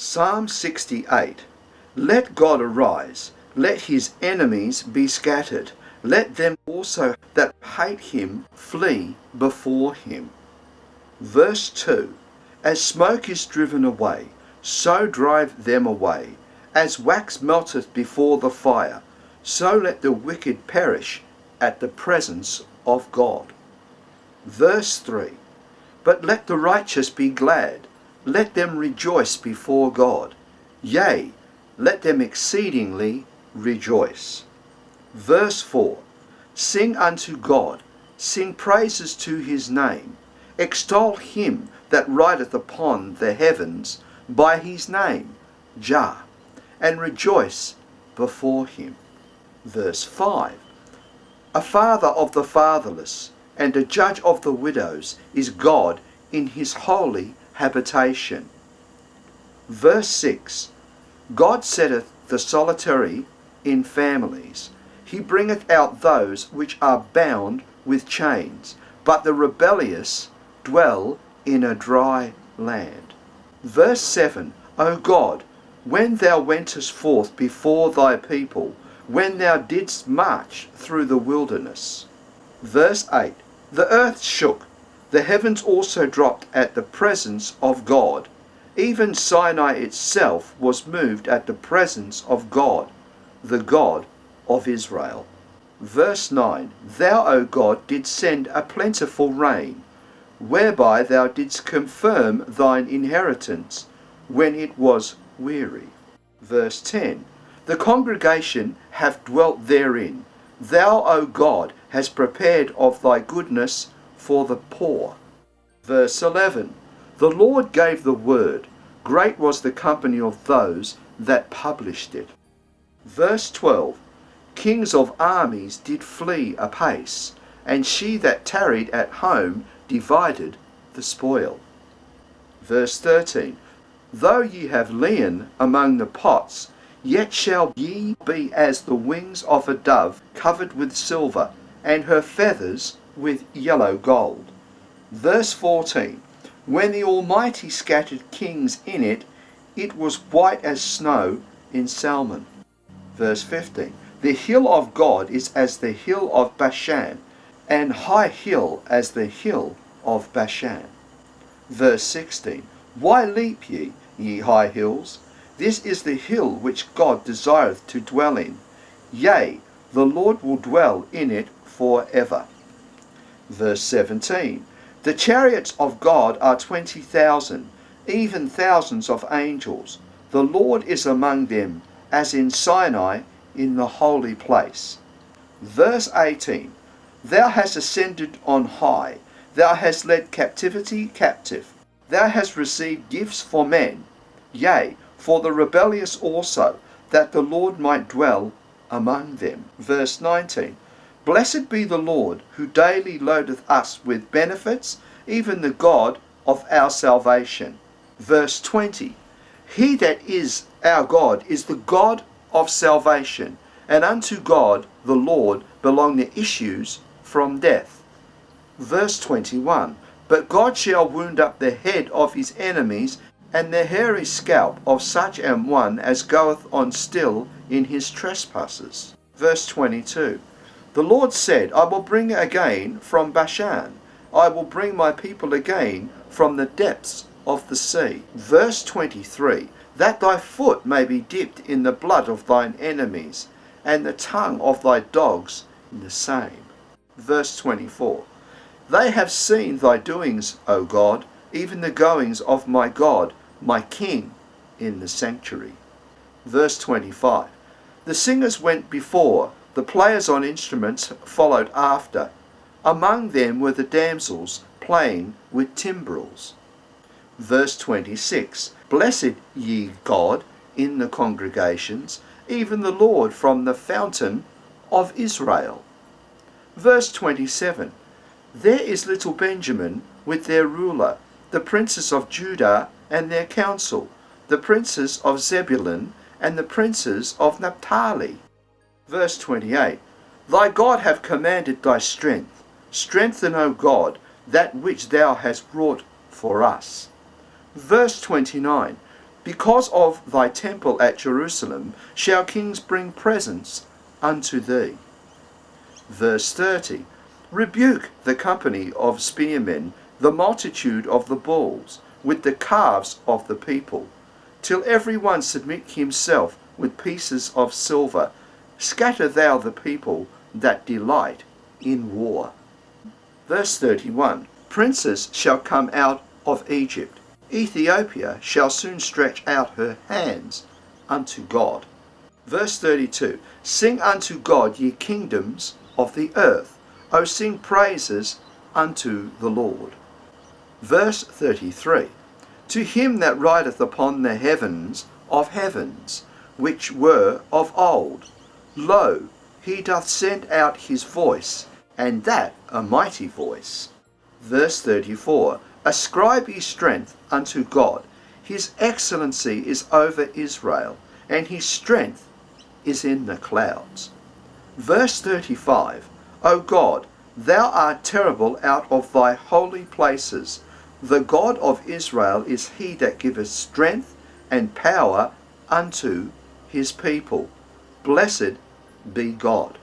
Psalm 68. Let God arise, let his enemies be scattered, let them also that hate him flee before him. Verse 2. As smoke is driven away, so drive them away. As wax melteth before the fire, so let the wicked perish at the presence of God. Verse 3. But let the righteous be glad, let them rejoice before God. Yea, let them exceedingly rejoice. Verse 4. Sing unto God, sing praises to his name. Extol him that rideth upon the heavens by his name, Jah, and rejoice before him. Verse 5. A father of the fatherless, and a judge of the widows, is God in his holy habitation. Verse 6. God setteth the solitary in families. He bringeth out those which are bound with chains, but the rebellious dwell in a dry land. Verse 7. O God, when thou wentest forth before thy people, when thou didst march through the wilderness. Verse 8. The earth shook, the heavens also dropped at the presence of God. Even Sinai itself was moved at the presence of God, the God of Israel. Verse 9. Thou, O God, didst send a plentiful rain, whereby thou didst confirm thine inheritance when it was weary. Verse 10. The congregation have dwelt therein. Thou, O God, hast prepared of thy goodness for the poor. Verse 11. The Lord gave the word. Great was the company of those that published it. Verse 12. Kings of armies did flee apace, and she that tarried at home divided the spoil. Verse 13. Though ye have lien among the pots, yet shall ye be as the wings of a dove covered with silver, and her feathers with yellow gold. Verse 14. When the Almighty scattered kings in it, it was white as snow in Salmon. Verse 15. The hill of God is as the hill of Bashan, and high hill as the hill of Bashan. Verse 16. Why leap ye, ye high hills? This is the hill which God desireth to dwell in. Yea, the Lord will dwell in it for ever. Verse 17. The chariots of God are 20,000, even thousands of angels. The Lord is among them, as in Sinai in the holy place. Verse 18. Thou hast ascended on high. Thou hast led captivity captive. Thou hast received gifts for men, yea, for the rebellious also, that the Lord might dwell among them. Verse 19. Blessed be the Lord, who daily loadeth us with benefits, even the God of our salvation. Verse 20. He that is our God is the God of salvation, and unto God the Lord belong the issues from death. Verse 21. But God shall wound up the head of his enemies, and the hairy scalp of such an one as goeth on still in his trespasses. Verse 22. The Lord said, I will bring again from Bashan. I will bring my people again from the depths of the sea. Verse 23. That thy foot may be dipped in the blood of thine enemies, and the tongue of thy dogs in the same. Verse 24. They have seen thy doings, O God, even the goings of my God, my King, in the sanctuary. Verse 25. The singers went before, the players on instruments followed after. Among them were the damsels playing with timbrels. Verse 26. Blessed ye God in the congregations, even the Lord from the fountain of Israel. Verse 27. There is little Benjamin with their ruler, the princes of Judah and their council, the princes of Zebulun and the princes of Naphtali. Verse 28. Thy God hath commanded thy strength. Strengthen, O God, that which thou hast wrought for us. Verse 29. Because of thy temple at Jerusalem shall kings bring presents unto thee. Verse 30. Rebuke the company of spearmen, the multitude of the bulls, with the calves of the people, till every one submit himself with pieces of silver. Scatter thou the people that delight in war. Verse 31. Princes shall come out of Egypt. Ethiopia shall soon stretch out her hands unto God. Verse 32. Sing unto God, ye kingdoms of the earth. O sing praises unto the Lord. Verse 33. To him that rideth upon the heavens of heavens, which were of old, lo, he doth send out his voice, and that a mighty voice. Verse 34. Ascribe ye strength unto God. His excellency is over Israel, and his strength is in the clouds. Verse 35. O God, thou art terrible out of thy holy places. The God of Israel is he that giveth strength and power unto his people. Blessed be God.